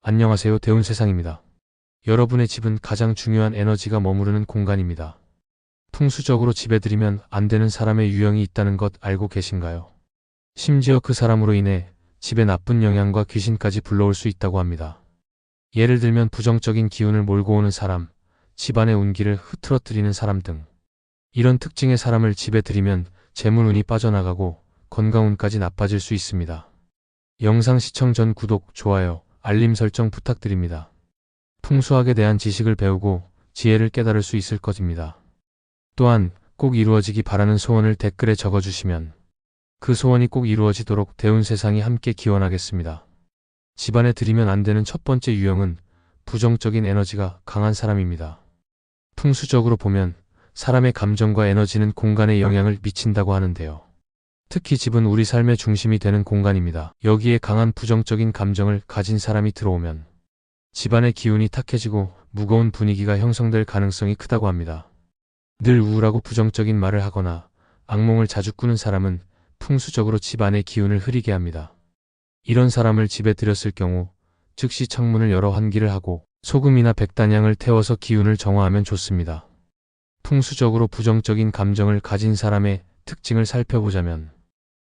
안녕하세요. 대운세상입니다. 여러분의 집은 가장 중요한 에너지가 머무르는 공간입니다. 풍수적으로 집에 들이면 안 되는 사람의 유형이 있다는 것 알고 계신가요? 심지어 그 사람으로 인해 집에 나쁜 영향과 귀신까지 불러올 수 있다고 합니다. 예를 들면 부정적인 기운을 몰고 오는 사람, 집안의 운기를 흐트러뜨리는 사람 등. 이런 특징의 사람을 집에 들이면 재물운이 빠져나가고 건강운까지 나빠질 수 있습니다. 영상 시청 전 구독, 좋아요, 알림 설정 부탁드립니다. 풍수학에 대한 지식을 배우고 지혜를 깨달을 수 있을 것입니다. 또한 꼭 이루어지기 바라는 소원을 댓글에 적어주시면 그 소원이 꼭 이루어지도록 대운세상이 함께 기원하겠습니다. 집안에 들이면 안 되는 첫 번째 유형은 부정적인 에너지가 강한 사람입니다. 풍수적으로 보면 사람의 감정과 에너지는 공간에 영향을 미친다고 하는데요. 특히 집은 우리 삶의 중심이 되는 공간입니다. 여기에 강한 부정적인 감정을 가진 사람이 들어오면 집안의 기운이 탁해지고 무거운 분위기가 형성될 가능성이 크다고 합니다. 늘 우울하고 부정적인 말을 하거나 악몽을 자주 꾸는 사람은 풍수적으로 집안의 기운을 흐리게 합니다. 이런 사람을 집에 들였을 경우 즉시 창문을 열어 환기를 하고 소금이나 백단향을 태워서 기운을 정화하면 좋습니다. 풍수적으로 부정적인 감정을 가진 사람의 특징을 살펴보자면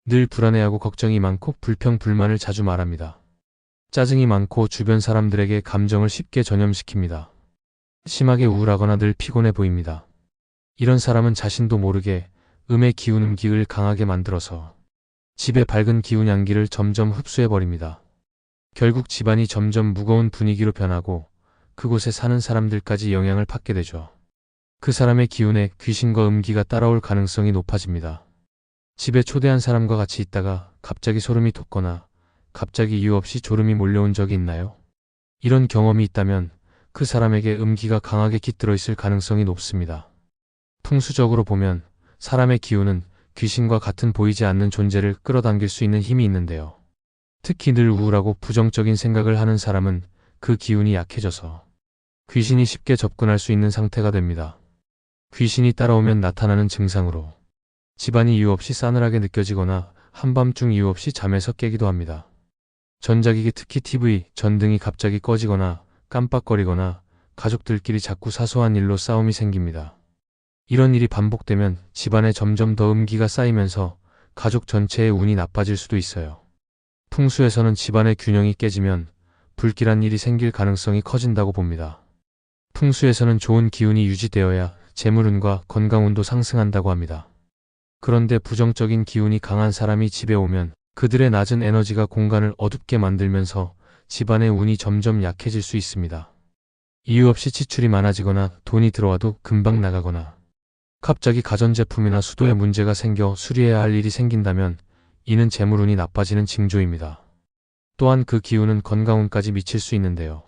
늘 불안해하고 걱정이 많고 불평불만을 자주 말합니다. 짜증이 많고 주변 사람들에게 감정을 쉽게 전염시킵니다. 심하게 우울하거나 늘 피곤해 보입니다. 이런 사람은 자신도 모르게 음의 기운 음기를 강하게 만들어서 집의 밝은 기운 양기를 점점 흡수해버립니다. 결국 집안이 점점 무거운 분위기로 변하고 그곳에 사는 사람들까지 영향을 받게 되죠. 그 사람의 기운에 귀신과 음기가 따라올 가능성이 높아집니다. 집에 초대한 사람과 같이 있다가 갑자기 소름이 돋거나 갑자기 이유 없이 졸음이 몰려온 적이 있나요? 이런 경험이 있다면 그 사람에게 음기가 강하게 깃들어 있을 가능성이 높습니다. 풍수적으로 보면 사람의 기운은 귀신과 같은 보이지 않는 존재를 끌어당길 수 있는 힘이 있는데요. 특히 늘 우울하고 부정적인 생각을 하는 사람은 그 기운이 약해져서 귀신이 쉽게 접근할 수 있는 상태가 됩니다. 귀신이 따라오면 나타나는 증상으로 집안이 이유 없이 싸늘하게 느껴지거나 한밤중 이유 없이 잠에서 깨기도 합니다. 전자기기 특히 TV, 전등이 갑자기 꺼지거나 깜빡거리거나 가족들끼리 자꾸 사소한 일로 싸움이 생깁니다. 이런 일이 반복되면 집안에 점점 더 음기가 쌓이면서 가족 전체의 운이 나빠질 수도 있어요. 풍수에서는 집안의 균형이 깨지면 불길한 일이 생길 가능성이 커진다고 봅니다. 풍수에서는 좋은 기운이 유지되어야 재물운과 건강운도 상승한다고 합니다. 그런데 부정적인 기운이 강한 사람이 집에 오면 그들의 낮은 에너지가 공간을 어둡게 만들면서 집안의 운이 점점 약해질 수 있습니다. 이유 없이 지출이 많아지거나 돈이 들어와도 금방 나가거나 갑자기 가전제품이나 수도에 문제가 생겨 수리해야 할 일이 생긴다면 이는 재물운이 나빠지는 징조입니다. 또한 그 기운은 건강운까지 미칠 수 있는데요.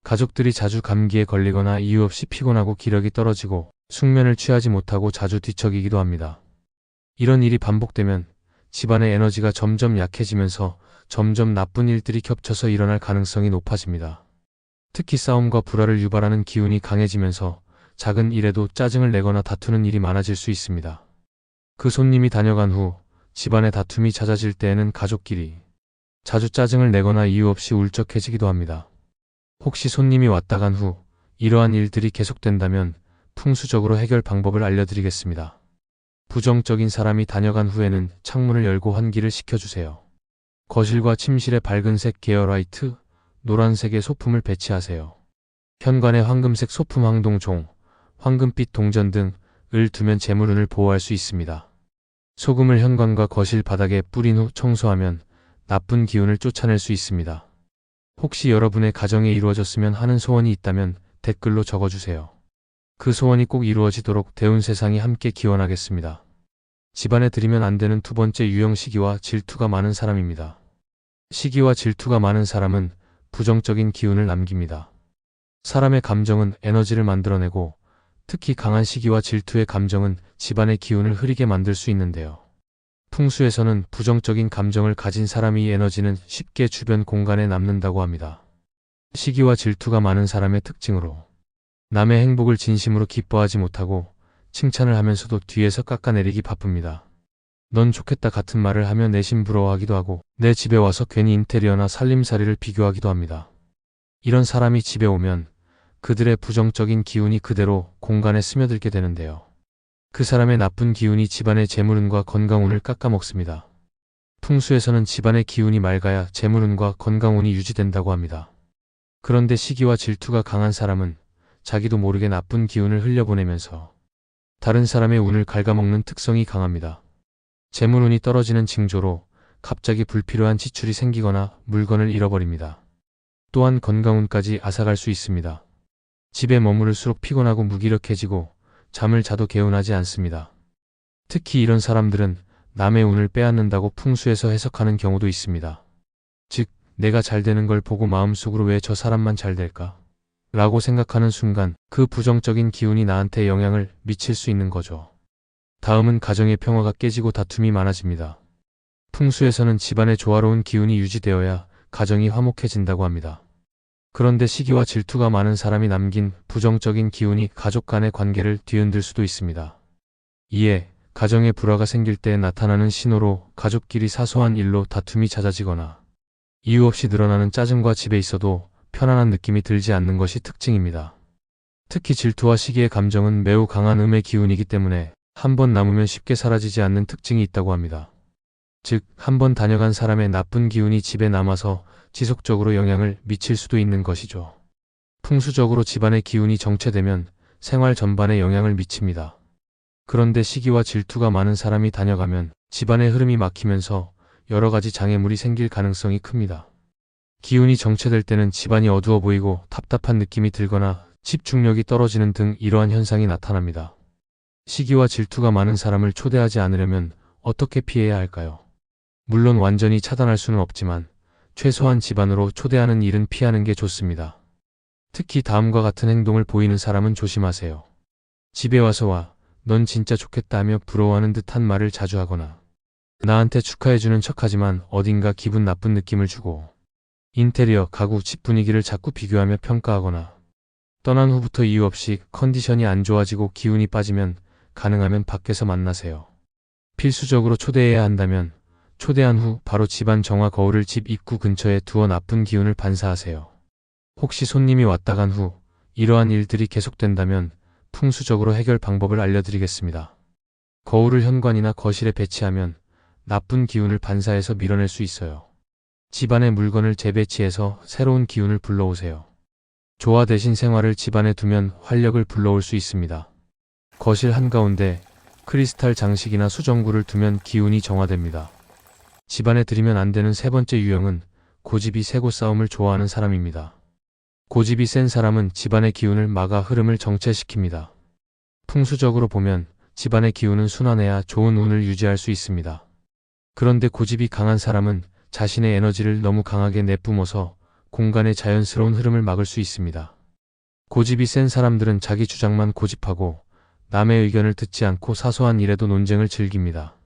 가족들이 자주 감기에 걸리거나 이유 없이 피곤하고 기력이 떨어지고 숙면을 취하지 못하고 자주 뒤척이기도 합니다. 이런 일이 반복되면 집안의 에너지가 점점 약해지면서 점점 나쁜 일들이 겹쳐서 일어날 가능성이 높아집니다. 특히 싸움과 불화를 유발하는 기운이 강해지면서 작은 일에도 짜증을 내거나 다투는 일이 많아질 수 있습니다. 그 손님이 다녀간 후 집안에 다툼이 잦아질 때에는 가족끼리 자주 짜증을 내거나 이유 없이 울적해지기도 합니다. 혹시 손님이 왔다 간 후 이러한 일들이 계속된다면 풍수적으로 해결 방법을 알려드리겠습니다. 부정적인 사람이 다녀간 후에는 창문을 열고 환기를 시켜주세요. 거실과 침실에 밝은색 계열 화이트, 노란색의 소품을 배치하세요. 현관에 황금색 소품 황동종, 황금빛 동전 등을 두면 재물운을 보호할 수 있습니다. 소금을 현관과 거실 바닥에 뿌린 후 청소하면 나쁜 기운을 쫓아낼 수 있습니다. 혹시 여러분의 가정에 이루어졌으면 하는 소원이 있다면 댓글로 적어주세요. 그 소원이 꼭 이루어지도록 대운세상이 함께 기원하겠습니다. 집안에 들이면 안 되는 두 번째 유형 시기와 질투가 많은 사람입니다. 시기와 질투가 많은 사람은 부정적인 기운을 남깁니다. 사람의 감정은 에너지를 만들어내고 특히 강한 시기와 질투의 감정은 집안의 기운을 흐리게 만들 수 있는데요. 풍수에서는 부정적인 감정을 가진 사람의 이 에너지는 쉽게 주변 공간에 남는다고 합니다. 시기와 질투가 많은 사람의 특징으로 남의 행복을 진심으로 기뻐하지 못하고 칭찬을 하면서도 뒤에서 깎아내리기 바쁩니다. 넌 좋겠다 같은 말을 하며 내심 부러워하기도 하고 내 집에 와서 괜히 인테리어나 살림살이를 비교하기도 합니다. 이런 사람이 집에 오면 그들의 부정적인 기운이 그대로 공간에 스며들게 되는데요. 그 사람의 나쁜 기운이 집안의 재물운과 건강운을 깎아먹습니다. 풍수에서는 집안의 기운이 맑아야 재물운과 건강운이 유지된다고 합니다. 그런데 시기와 질투가 강한 사람은 자기도 모르게 나쁜 기운을 흘려보내면서 다른 사람의 운을 갉아먹는 특성이 강합니다. 재물운이 떨어지는 징조로 갑자기 불필요한 지출이 생기거나 물건을 잃어버립니다. 또한 건강운까지 앗아갈 수 있습니다. 집에 머무를수록 피곤하고 무기력해지고 잠을 자도 개운하지 않습니다. 특히 이런 사람들은 남의 운을 빼앗는다고 풍수에서 해석하는 경우도 있습니다. 즉, 내가 잘 되는 걸 보고 마음속으로 왜 저 사람만 잘 될까? 라고 생각하는 순간 그 부정적인 기운이 나한테 영향을 미칠 수 있는 거죠. 다음은 가정의 평화가 깨지고 다툼이 많아집니다. 풍수에서는 집안의 조화로운 기운이 유지되어야 가정이 화목해진다고 합니다. 그런데 시기와 질투가 많은 사람이 남긴 부정적인 기운이 가족 간의 관계를 뒤흔들 수도 있습니다. 이에 가정에 불화가 생길 때 나타나는 신호로 가족끼리 사소한 일로 다툼이 잦아지거나 이유 없이 늘어나는 짜증과 집에 있어도 편안한 느낌이 들지 않는 것이 특징입니다. 특히 질투와 시기의 감정은 매우 강한 음의 기운이기 때문에 한번 남으면 쉽게 사라지지 않는 특징이 있다고 합니다. 즉, 한번 다녀간 사람의 나쁜 기운이 집에 남아서 지속적으로 영향을 미칠 수도 있는 것이죠. 풍수적으로 집안의 기운이 정체되면 생활 전반에 영향을 미칩니다. 그런데 시기와 질투가 많은 사람이 다녀가면 집안의 흐름이 막히면서 여러 가지 장애물이 생길 가능성이 큽니다. 기운이 정체될 때는 집안이 어두워 보이고 답답한 느낌이 들거나 집중력이 떨어지는 등 이러한 현상이 나타납니다. 시기와 질투가 많은 사람을 초대하지 않으려면 어떻게 피해야 할까요? 물론 완전히 차단할 수는 없지만 최소한 집안으로 초대하는 일은 피하는 게 좋습니다. 특히 다음과 같은 행동을 보이는 사람은 조심하세요. 집에 와서 넌 진짜 좋겠다 하며 부러워하는 듯한 말을 자주 하거나 나한테 축하해주는 척하지만 어딘가 기분 나쁜 느낌을 주고 인테리어, 가구, 집 분위기를 자꾸 비교하며 평가하거나 떠난 후부터 이유 없이 컨디션이 안 좋아지고 기운이 빠지면 가능하면 밖에서 만나세요. 필수적으로 초대해야 한다면 초대한 후 바로 집안 정화 거울을 집 입구 근처에 두어 나쁜 기운을 반사하세요. 혹시 손님이 왔다 간 후 이러한 일들이 계속된다면 풍수적으로 해결 방법을 알려드리겠습니다. 거울을 현관이나 거실에 배치하면 나쁜 기운을 반사해서 밀어낼 수 있어요. 집안의 물건을 재배치해서 새로운 기운을 불러오세요. 조화 대신 생활을 집안에 두면 활력을 불러올 수 있습니다. 거실 한가운데 크리스탈 장식이나 수정구를 두면 기운이 정화됩니다. 집안에 들이면 안 되는 세 번째 유형은 고집이 세고 싸움을 좋아하는 사람입니다. 고집이 센 사람은 집안의 기운을 막아 흐름을 정체시킵니다. 풍수적으로 보면 집안의 기운은 순환해야 좋은 운을 유지할 수 있습니다. 그런데 고집이 강한 사람은 자신의 에너지를 너무 강하게 내뿜어서 공간의 자연스러운 흐름을 막을 수 있습니다. 고집이 센 사람들은 자기 주장만 고집하고 남의 의견을 듣지 않고 사소한 일에도 논쟁을 즐깁니다.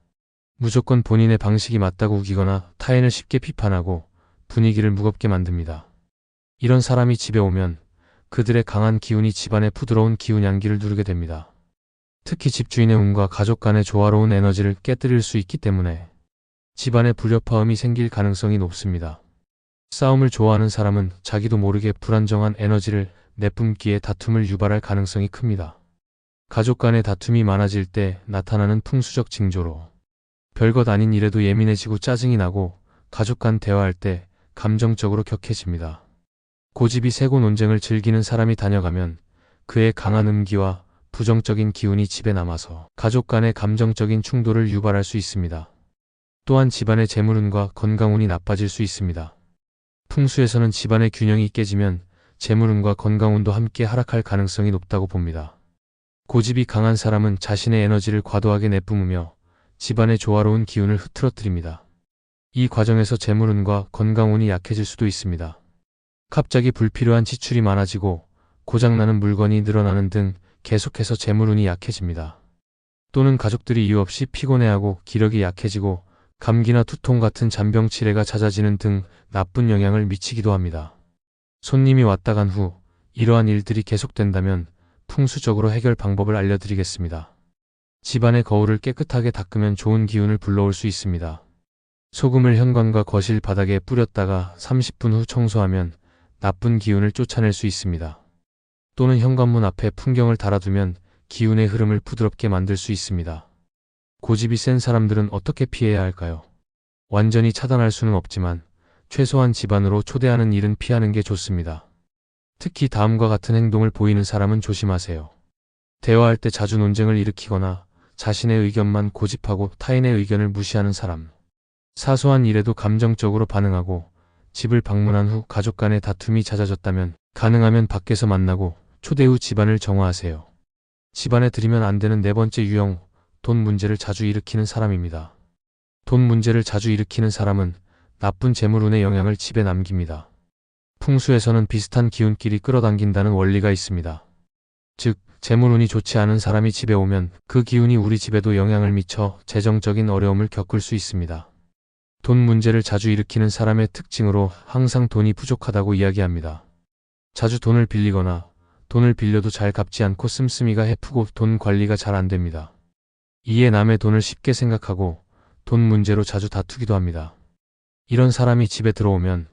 무조건 본인의 방식이 맞다고 우기거나 타인을 쉽게 비판하고 분위기를 무겁게 만듭니다. 이런 사람이 집에 오면 그들의 강한 기운이 집안의 부드러운 기운 양기를 누르게 됩니다. 특히 집주인의 운과 가족 간의 조화로운 에너지를 깨뜨릴 수 있기 때문에 집안에 불협화음이 생길 가능성이 높습니다. 싸움을 좋아하는 사람은 자기도 모르게 불안정한 에너지를 내뿜기에 다툼을 유발할 가능성이 큽니다. 가족 간의 다툼이 많아질 때 나타나는 풍수적 징조로 별것 아닌 일에도 예민해지고 짜증이 나고 가족 간 대화할 때 감정적으로 격해집니다. 고집이 세고 논쟁을 즐기는 사람이 다녀가면 그의 강한 음기와 부정적인 기운이 집에 남아서 가족 간의 감정적인 충돌을 유발할 수 있습니다. 또한 집안의 재물운과 건강운이 나빠질 수 있습니다. 풍수에서는 집안의 균형이 깨지면 재물운과 건강운도 함께 하락할 가능성이 높다고 봅니다. 고집이 강한 사람은 자신의 에너지를 과도하게 내뿜으며 집안의 조화로운 기운을 흐트러뜨립니다. 이 과정에서 재물운과 건강운이 약해질 수도 있습니다. 갑자기 불필요한 지출이 많아지고 고장나는 물건이 늘어나는 등 계속해서 재물운이 약해집니다. 또는 가족들이 이유 없이 피곤해하고 기력이 약해지고 감기나 두통 같은 잔병 치레가 잦아지는 등 나쁜 영향을 미치기도 합니다. 손님이 왔다 간 후 이러한 일들이 계속된다면 풍수적으로 해결 방법을 알려드리겠습니다. 집안의 거울을 깨끗하게 닦으면 좋은 기운을 불러올 수 있습니다. 소금을 현관과 거실 바닥에 뿌렸다가 30분 후 청소하면 나쁜 기운을 쫓아낼 수 있습니다. 또는 현관문 앞에 풍경을 달아두면 기운의 흐름을 부드럽게 만들 수 있습니다. 고집이 센 사람들은 어떻게 피해야 할까요? 완전히 차단할 수는 없지만 최소한 집안으로 초대하는 일은 피하는 게 좋습니다. 특히 다음과 같은 행동을 보이는 사람은 조심하세요. 대화할 때 자주 논쟁을 일으키거나 자신의 의견만 고집하고 타인의 의견을 무시하는 사람. 사소한 일에도 감정적으로 반응하고 집을 방문한 후 가족 간의 다툼이 잦아졌다면 가능하면 밖에서 만나고 초대 후 집안을 정화하세요. 집안에 들이면 안 되는 네 번째 유형, 돈 문제를 자주 일으키는 사람입니다. 돈 문제를 자주 일으키는 사람은 나쁜 재물운의 영향을 집에 남깁니다. 풍수에서는 비슷한 기운끼리 끌어당긴다는 원리가 있습니다. 즉, 재물운이 좋지 않은 사람이 집에 오면 그 기운이 우리 집에도 영향을 미쳐 재정적인 어려움을 겪을 수 있습니다. 돈 문제를 자주 일으키는 사람의 특징으로 항상 돈이 부족하다고 이야기합니다. 자주 돈을 빌리거나 돈을 빌려도 잘 갚지 않고 씀씀이가 해프고 돈 관리가 잘 안 됩니다. 이에 남의 돈을 쉽게 생각하고 돈 문제로 자주 다투기도 합니다. 이런 사람이 집에 들어오면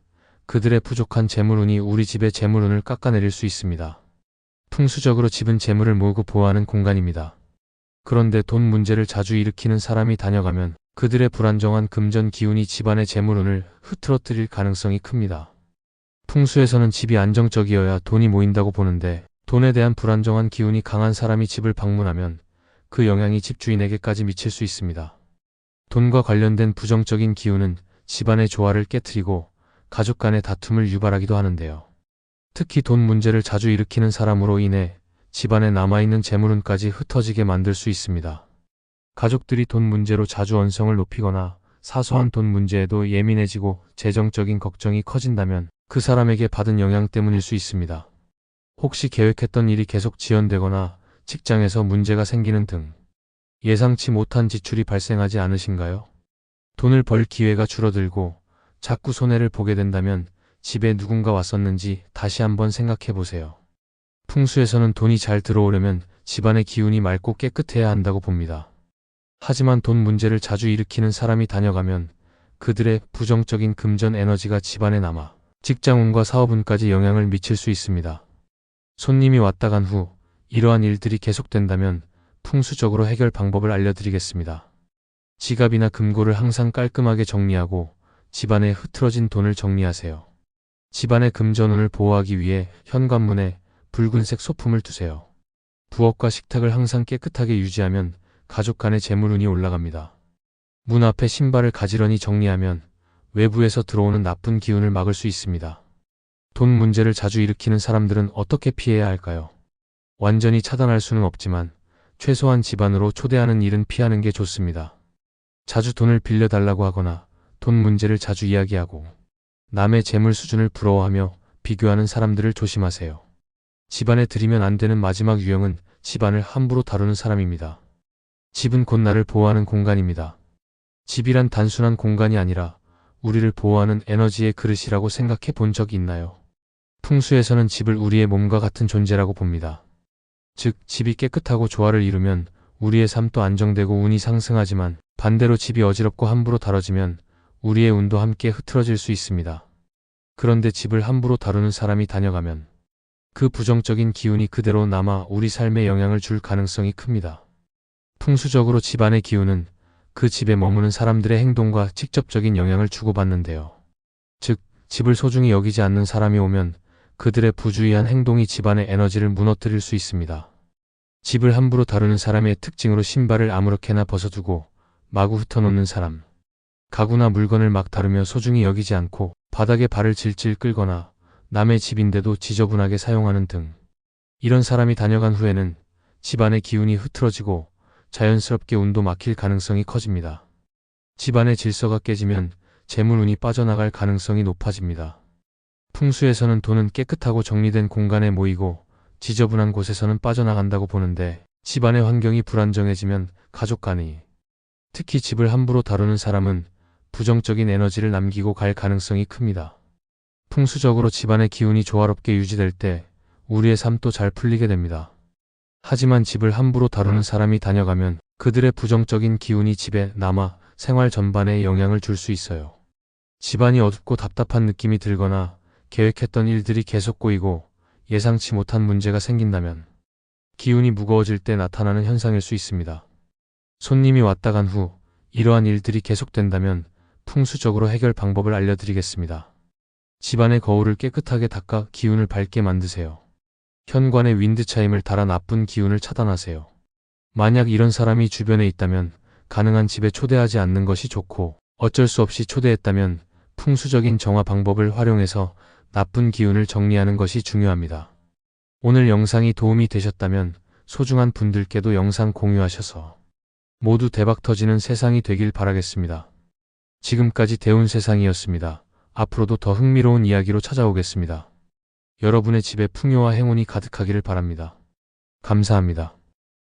그들의 부족한 재물운이 우리 집의 재물운을 깎아내릴 수 있습니다. 풍수적으로 집은 재물을 모으고 보호하는 공간입니다. 그런데 돈 문제를 자주 일으키는 사람이 다녀가면 그들의 불안정한 금전 기운이 집안의 재물운을 흐트러뜨릴 가능성이 큽니다. 풍수에서는 집이 안정적이어야 돈이 모인다고 보는데 돈에 대한 불안정한 기운이 강한 사람이 집을 방문하면 그 영향이 집주인에게까지 미칠 수 있습니다. 돈과 관련된 부정적인 기운은 집안의 조화를 깨트리고 가족 간의 다툼을 유발하기도 하는데요. 특히 돈 문제를 자주 일으키는 사람으로 인해 집안에 남아있는 재물운까지 흩어지게 만들 수 있습니다. 가족들이 돈 문제로 자주 언성을 높이거나 사소한 돈 문제에도 예민해지고 재정적인 걱정이 커진다면 그 사람에게 받은 영향 때문일 수 있습니다. 혹시 계획했던 일이 계속 지연되거나 직장에서 문제가 생기는 등 예상치 못한 지출이 발생하지 않으신가요? 돈을 벌 기회가 줄어들고 자꾸 손해를 보게 된다면 집에 누군가 왔었는지 다시 한번 생각해 보세요. 풍수에서는 돈이 잘 들어오려면 집안의 기운이 맑고 깨끗해야 한다고 봅니다. 하지만 돈 문제를 자주 일으키는 사람이 다녀가면 그들의 부정적인 금전 에너지가 집안에 남아 직장운과 사업운까지 영향을 미칠 수 있습니다. 손님이 왔다 간 후 이러한 일들이 계속된다면 풍수적으로 해결 방법을 알려드리겠습니다. 지갑이나 금고를 항상 깔끔하게 정리하고 집안에 흐트러진 돈을 정리하세요. 집안의 금전운을 보호하기 위해 현관문에 붉은색 소품을 두세요. 부엌과 식탁을 항상 깨끗하게 유지하면 가족 간의 재물운이 올라갑니다. 문 앞에 신발을 가지런히 정리하면 외부에서 들어오는 나쁜 기운을 막을 수 있습니다. 돈 문제를 자주 일으키는 사람들은 어떻게 피해야 할까요? 완전히 차단할 수는 없지만 최소한 집안으로 초대하는 일은 피하는 게 좋습니다. 자주 돈을 빌려달라고 하거나 돈 문제를 자주 이야기하고 남의 재물 수준을 부러워하며 비교하는 사람들을 조심하세요. 집안에 들이면 안 되는 마지막 유형은 집안을 함부로 다루는 사람입니다. 집은 곧 나를 보호하는 공간입니다. 집이란 단순한 공간이 아니라 우리를 보호하는 에너지의 그릇이라고 생각해 본 적이 있나요? 풍수에서는 집을 우리의 몸과 같은 존재라고 봅니다. 즉, 집이 깨끗하고 조화를 이루면 우리의 삶도 안정되고 운이 상승하지만 반대로 집이 어지럽고 함부로 다뤄지면 우리의 운도 함께 흐트러질 수 있습니다. 그런데 집을 함부로 다루는 사람이 다녀가면 그 부정적인 기운이 그대로 남아 우리 삶에 영향을 줄 가능성이 큽니다. 풍수적으로 집안의 기운은 그 집에 머무는 사람들의 행동과 직접적인 영향을 주고받는데요. 즉, 집을 소중히 여기지 않는 사람이 오면 그들의 부주의한 행동이 집안의 에너지를 무너뜨릴 수 있습니다. 집을 함부로 다루는 사람의 특징으로 신발을 아무렇게나 벗어두고 마구 흩어놓는 사람, 가구나 물건을 막 다루며 소중히 여기지 않고 바닥에 발을 질질 끌거나 남의 집인데도 지저분하게 사용하는 등 이런 사람이 다녀간 후에는 집안의 기운이 흐트러지고 자연스럽게 운도 막힐 가능성이 커집니다. 집안의 질서가 깨지면 재물운이 빠져나갈 가능성이 높아집니다. 풍수에서는 돈은 깨끗하고 정리된 공간에 모이고 지저분한 곳에서는 빠져나간다고 보는데 집안의 환경이 불안정해지면 가족 간이, 특히 집을 함부로 다루는 사람은 부정적인 에너지를 남기고 갈 가능성이 큽니다. 풍수적으로 집안의 기운이 조화롭게 유지될 때 우리의 삶도 잘 풀리게 됩니다. 하지만 집을 함부로 다루는 사람이 다녀가면 그들의 부정적인 기운이 집에 남아 생활 전반에 영향을 줄 수 있어요. 집안이 어둡고 답답한 느낌이 들거나 계획했던 일들이 계속 꼬이고 예상치 못한 문제가 생긴다면 기운이 무거워질 때 나타나는 현상일 수 있습니다. 손님이 왔다 간 후 이러한 일들이 계속된다면 풍수적으로 해결 방법을 알려드리겠습니다. 집안의 거울을 깨끗하게 닦아 기운을 밝게 만드세요. 현관에 윈드 차임을 달아 나쁜 기운을 차단하세요. 만약 이런 사람이 주변에 있다면 가능한 집에 초대하지 않는 것이 좋고, 어쩔 수 없이 초대했다면 풍수적인 정화 방법을 활용해서 나쁜 기운을 정리하는 것이 중요합니다. 오늘 영상이 도움이 되셨다면 소중한 분들께도 영상 공유하셔서 모두 대박 터지는 세상이 되길 바라겠습니다. 지금까지 대운세상이었습니다. 앞으로도 더 흥미로운 이야기로 찾아오겠습니다. 여러분의 집에 풍요와 행운이 가득하기를 바랍니다. 감사합니다.